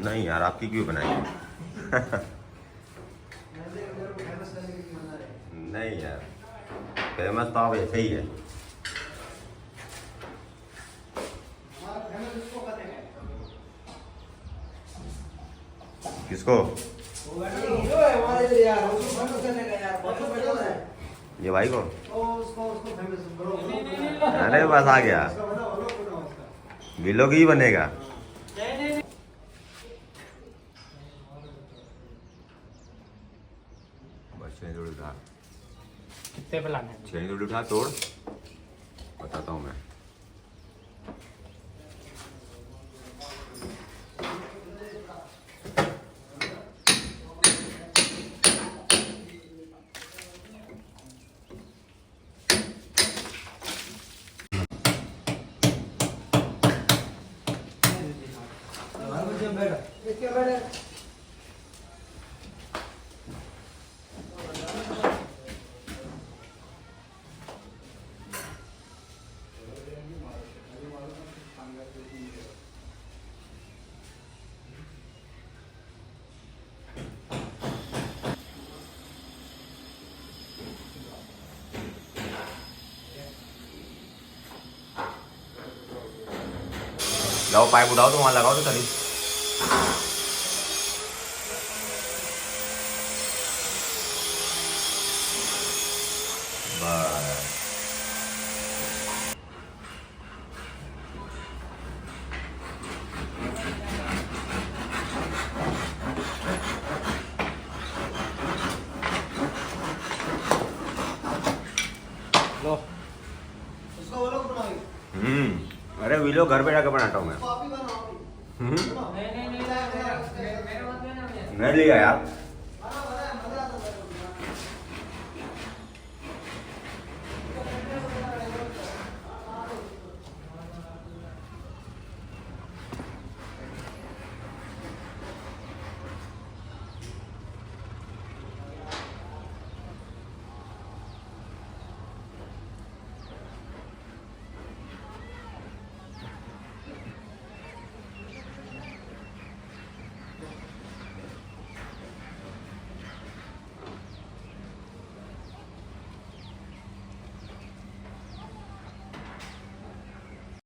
नहीं यार, आपकी क्यों बनाई? नहीं यार, फेमस तो आप ऐसे ही है। किसको? ये भाई को? अरे बस आ गया, विलोग ही बनेगा। बस छेनी थोड़ी उठा, कितने पे लाने हैं? छेनी थोड़ी उठा, तोड़, बताता हूँ मैं। लाओ पाइप उठाओ तो वहां लगाओ तो चली। बस लो। अरे विलो घर पे जाकर बनाता हूँ मैं। नहीं लिया यार।